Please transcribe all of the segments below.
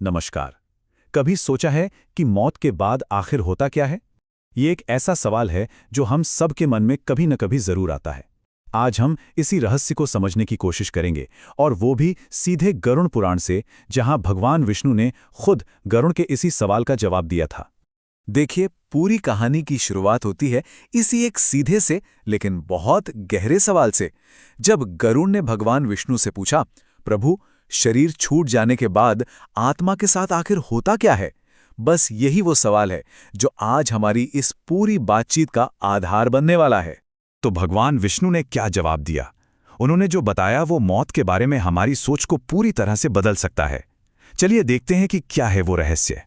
नमस्कार। कभी सोचा है कि मौत के बाद आखिर होता क्या है? ये एक ऐसा सवाल है जो हम सब के मन में कभी न कभी जरूर आता है। आज हम इसी रहस्य को समझने की कोशिश करेंगे, और वो भी सीधे गरुड़ पुराण से, जहां भगवान विष्णु ने खुद गरुड़ के इसी सवाल का जवाब दिया था। देखिए, पूरी कहानी की शुरुआत होती है इसी एक सीधे से लेकिन बहुत गहरे सवाल से। जब गरुड़ ने भगवान विष्णु से पूछा, प्रभु, शरीर छूट जाने के बाद आत्मा के साथ आखिर होता क्या है? बस यही वो सवाल है जो आज हमारी इस पूरी बातचीत का आधार बनने वाला है। तो भगवान विष्णु ने क्या जवाब दिया? उन्होंने जो बताया वो मौत के बारे में हमारी सोच को पूरी तरह से बदल सकता है। चलिए देखते हैं कि क्या है वो रहस्य।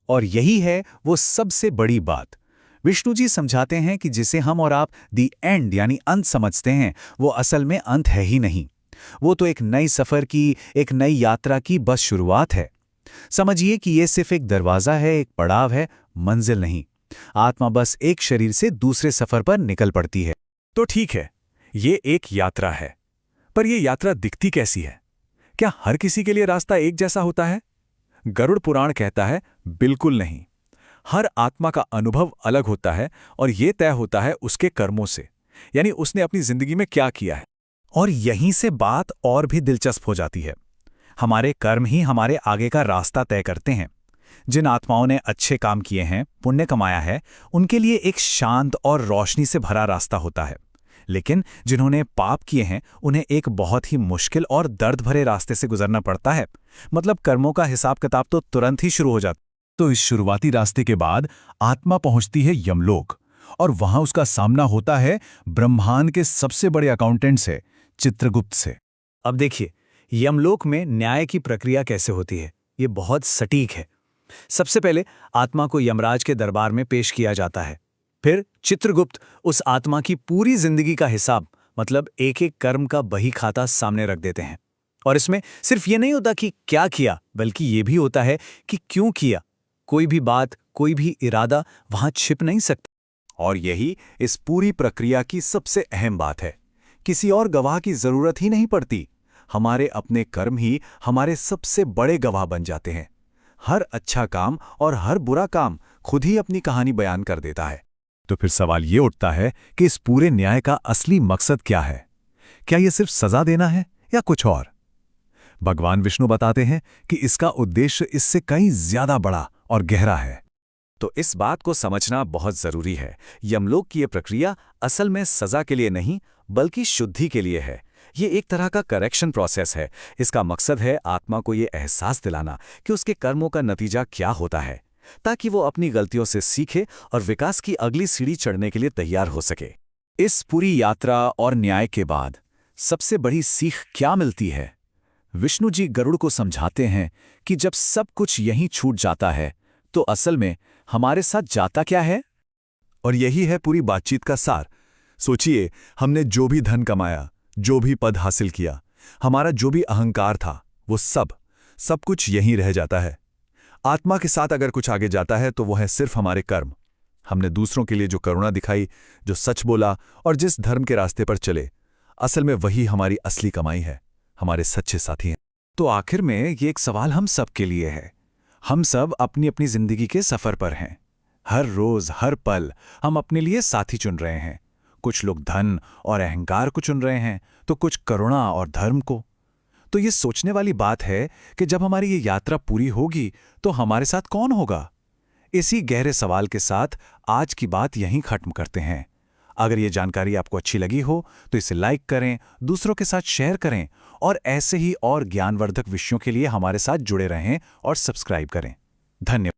और यही है वो सबसे बड़ी बात। विष्णु जी समझाते हैं कि जिसे हम और आप दी एंड यानी अंत समझते हैं, वो असल में अंत है ही नहीं। वो तो एक नई सफर की, एक नई यात्रा की बस शुरुआत है। समझिए कि ये सिर्फ एक दरवाजा है, एक पड़ाव है, मंजिल नहीं। आत्मा बस एक शरीर से दूसरे सफर पर निकल पड़ती है। तो ठीक है, ये एक यात्रा है, पर ये यात्रा दिखती कैसी है? क्या हर किसी के लिए रास्ता एक जैसा होता है? गरुड़ पुराण कहता है, बिल्कुल नहीं। हर आत्मा का अनुभव अलग होता है, और ये तय होता है उसके कर्मों से, यानी उसने अपनी जिंदगी में क्या किया है। और यहीं से बात और भी दिलचस्प हो जाती है। हमारे कर्म ही हमारे आगे का रास्ता तय करते हैं। जिन आत्माओं ने अच्छे काम किए हैं, पुण्य कमाया है, उनके लिए एक शांत और रोशनी से भरा रास्ता होता है। लेकिन जिन्होंने पाप किए हैं, उन्हें एक बहुत ही मुश्किल और दर्द भरे रास्ते से गुजरना पड़ता है। मतलब कर्मों का हिसाब किताब तो तुरंत ही शुरू हो जाता। तो इस शुरुआती रास्ते के बाद आत्मा पहुंचती है यमलोक, और वहां उसका सामना होता है ब्रह्मांड के सबसे बड़े अकाउंटेंट से, चित्रगुप्त से। अब देखिए, यमलोक में न्याय की प्रक्रिया कैसे होती है, ये बहुत सटीक है। सबसे पहले आत्मा को यमराज के दरबार में पेश किया जाता है। फिर चित्रगुप्त उस आत्मा की पूरी जिंदगी का हिसाब, मतलब एक एक कर्म का बही खाता सामने रख देते हैं। और इसमें सिर्फ ये नहीं होता कि क्या किया, बल्कि ये भी होता है कि क्यों किया। कोई भी बात, कोई भी इरादा वहां छिप नहीं सकता। और यही इस पूरी प्रक्रिया की सबसे अहम बात है। किसी और गवाह की जरूरत ही नहीं पड़ती। हमारे अपने कर्म ही हमारे सबसे बड़े गवाह बन जाते हैं। हर अच्छा काम और हर बुरा काम खुद ही अपनी कहानी बयान कर देता है। तो फिर सवाल ये उठता है कि इस पूरे न्याय का असली मकसद क्या है? क्या ये सिर्फ सजा देना है या कुछ और? भगवान विष्णु बताते हैं कि इसका उद्देश्य इससे कहीं ज्यादा बड़ा और गहरा है। तो इस बात को समझना बहुत जरूरी है। यमलोक की यह प्रक्रिया असल में सजा के लिए नहीं, बल्कि शुद्धि के लिए है। ये एक तरह का करेक्शन प्रोसेस है। इसका मकसद है आत्मा को ये एहसास दिलाना कि उसके कर्मों का नतीजा क्या होता है, ताकि वो अपनी गलतियों से सीखे और विकास की अगली सीढ़ी चढ़ने के लिए तैयार हो सके। इस पूरी यात्रा और न्याय के बाद सबसे बड़ी सीख क्या मिलती है? विष्णु जी गरुड़ को समझाते हैं कि जब सब कुछ यहीं छूट जाता है, तो असल में हमारे साथ जाता क्या है? और यही है पूरी बातचीत का सार। सोचिए, हमने जो भी धन कमाया, जो भी पद हासिल किया, हमारा जो भी अहंकार था, वो सब कुछ यहीं रह जाता है। आत्मा के साथ अगर कुछ आगे जाता है तो वो है सिर्फ हमारे कर्म। हमने दूसरों के लिए जो करुणा दिखाई, जो सच बोला और जिस धर्म के रास्ते पर चले, असल में वही हमारी असली कमाई है, हमारे सच्चे साथी हैं। तो आखिर में ये एक सवाल हम सब के लिए है। हम सब अपनी अपनी जिंदगी के सफर पर हैं। हर रोज, हर पल हम अपने लिए साथी चुन रहे हैं। कुछ लोग धन और अहंकार को चुन रहे हैं, तो कुछ करुणा और धर्म को। तो ये सोचने वाली बात है कि जब हमारी ये यात्रा पूरी होगी, तो हमारे साथ कौन होगा? इसी गहरे सवाल के साथ आज की बात यहीं खत्म करते हैं। अगर ये जानकारी आपको अच्छी लगी हो तो इसे लाइक करें, दूसरों के साथ शेयर करें, और ऐसे ही और ज्ञानवर्धक विषयों के लिए हमारे साथ जुड़े रहें और सब्सक्राइब करें। धन्यवाद।